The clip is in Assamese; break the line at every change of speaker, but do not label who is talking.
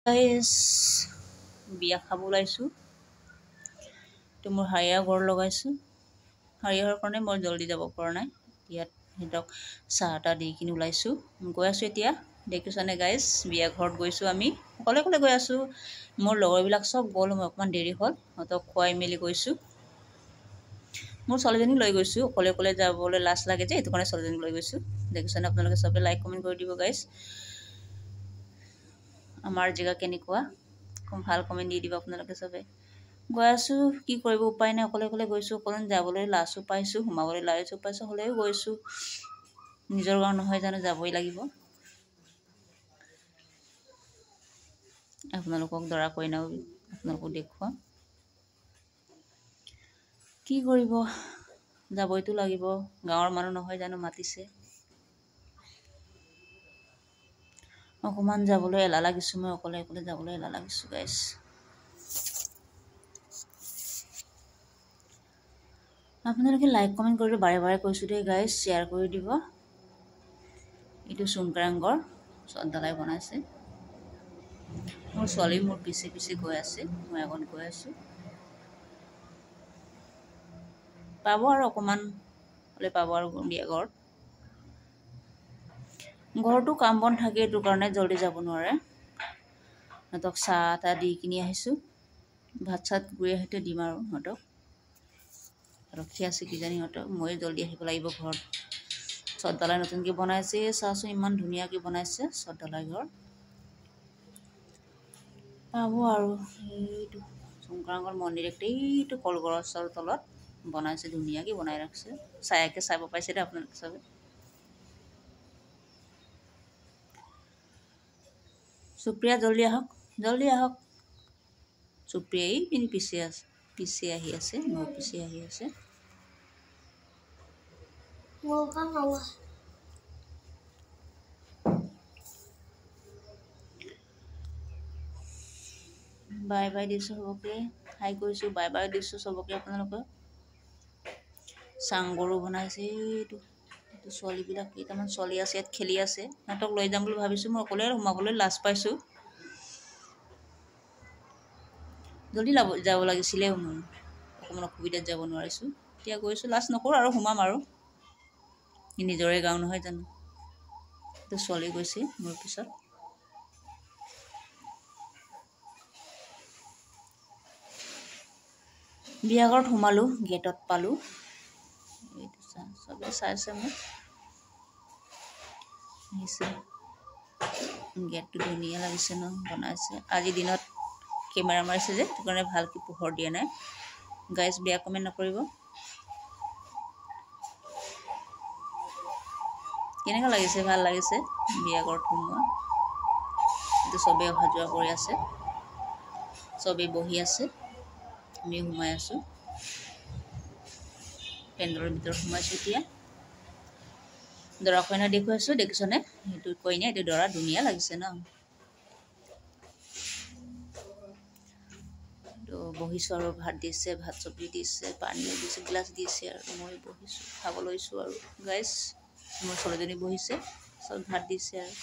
গাইজ বিয়া খাব ওলাইছোঁ। তো মোৰ হাৰিয়া ঘৰ লগাইছোঁ। হাৰিয়াৰ কাৰণে মই জল্দি যাব পৰা নাই। ইয়াত সিহঁতক চাহ তাহ দি কিনি ওলাইছোঁ। গৈ আছোঁ এতিয়া। দেখিছানে গাইজ বিয়া ঘৰত গৈছোঁ আমি। অকলে অকলে গৈ আছোঁ। মোৰ লগৰবিলাক চব গ'ল, মই অকণমান দেৰি হ'ল। সিহঁতক খুৱাই মেলি গৈছোঁ। মোৰ ছোৱালীজনীক লৈ গৈছোঁ। অকলে অকলে যাবলৈ লাজ লাগে যে, সেইটো কাৰণে ছোৱালীজনীক লৈ গৈছোঁ। দেখিছানে আপোনালোকে চবে লাইক কমেণ্ট কৰি দিব গাইজ। আমাৰ জেগা কেনেকুৱা ভাল কমেণ্ট দি দিব আপোনালোকে চবে। গৈ আছোঁ, কি কৰিব উপায় নাই, অকলে অকলে গৈছোঁ। অকলে যাবলৈ লাজো পাইছোঁ, সোমাবলৈ লাজো পাইছোঁ, হ'লেও গৈছোঁ। নিজৰ গাঁও নহয় জানো, যাবই লাগিব। আপোনালোকক দৰা কইনাও আপোনালোকক দেখুৱাম। কি কৰিব, যাবইতো লাগিব। গাঁৱৰ মানুহ নহয় জানো, মাতিছে। অকণমান যাবলৈ এলাহ লাগিছোঁ, মই অকলে অকলে যাবলৈ এলাহ লাগিছোঁ গাইছ। আপোনালোকে লাইক কমেণ্ট কৰি বাৰে বাৰে কৈছোঁ দেই গাইজ, শ্বেয়াৰ কৰি দিব। এইটো চুনকাৰাংগৰ চট ঢালাই বনাইছে। মোৰ ছোৱালী মোৰ পিছে পিছে গৈ আছে, মই আগত গৈ আছোঁ। পাব আৰু অকণমান হ'লে পাব আৰু বিয়া ঘৰত। ঘৰতো কাম বন থাকে, এইটো কাৰণে জল্দি যাব নোৱাৰে। সিহঁতক চাহ তাহ দি কিনি আহিছোঁ। ভাত চাত গৈ আহোঁতে দিম আৰু সিহঁতক। ৰখি আছে কিজানি সিহঁতক, ময়ে জল্দি আহিব লাগিব ঘৰত। চট ঢালাই নতুনকৈ বনাইছে, চাওঁচোন ইমান ধুনীয়াকৈ বনাইছে চট ঢালাই ঘৰ। পাব আৰু এইটো চুনকাৰাংগৰ মন্দিৰ এইটো কলগছৰ তলত বনাইছে, ধুনীয়াকৈ বনাই ৰাখিছে। চায়াকৈ চাব পাইছে দে আপোনালোকে চবে। সুপ্ৰিয়া জল্দি আহক, জল্দি আহক। সুপ্ৰিয়াই পিনি পিছে আহি আছে, মোৰ পিছে আহি আছে। বাই বাই দিছোঁ চবকে, হাই কৰিছোঁ, বাই বাই দিছোঁ চবকে আপোনালোকক। চাংঘৰো বনাইছে। এইটো ছোৱালীবিলাক কেইটামান ছোৱালী আছে, ইয়াত খেলি আছে। সিহঁতক লৈ যাম বুলি ভাবিছোঁ, মই অকলে সোমাবলৈ লাজ পাইছোঁ। জল্দি যাব লাগিছিলে, মোৰ অকণমান অসুবিধাত যাব নোৱাৰিছোঁ। এতিয়া গৈছোঁ, লাজ নকৰোঁ আৰু সোমাম আৰু। নিজৰে গাঁও নহয় জানো। এইটো ছোৱালী গৈছে মোৰ পিছত। বিয়া ঘৰত সোমালোঁ, গেটত পালোঁ। এইটো চবেই চাইছে মোক আহিছে। গেটটো ধুনীয়া লাগিছে ন, বনাইছে। আজিৰ দিনত কেমেৰা মাৰিছে যে, সেইটো কাৰণে ভালকৈ পোহৰ দিয়া নাই। গাইজ বেয়া কমেণ্ট নকৰিব। কেনেকুৱা লাগিছে, ভাল লাগিছে বিয়া ঘৰত সোমোৱা। এইটো চবেই অহা যোৱা কৰি আছে, চবেই বহি আছে, আমি সোমাই আছোঁ। পেণ্ডেলৰ ভিতৰত সোমাইছোঁ এতিয়া। দৰা কইনা দেখুৱাইছোঁ, দেখিছনে? সেইটো কইনা, এইটো দৰা, ধুনীয়া লাগিছে ন। তো বহিছোঁ আৰু ভাত দিছে, ভাত চব্জি দিছে, পানীও দিছে, গিলাচ দিছে আৰু মই বহিছোঁ, খাব লৈছোঁ আৰু গাইজ। মোৰ ছোৱালীজনী বহিছে, চব ভাত দিছে আৰু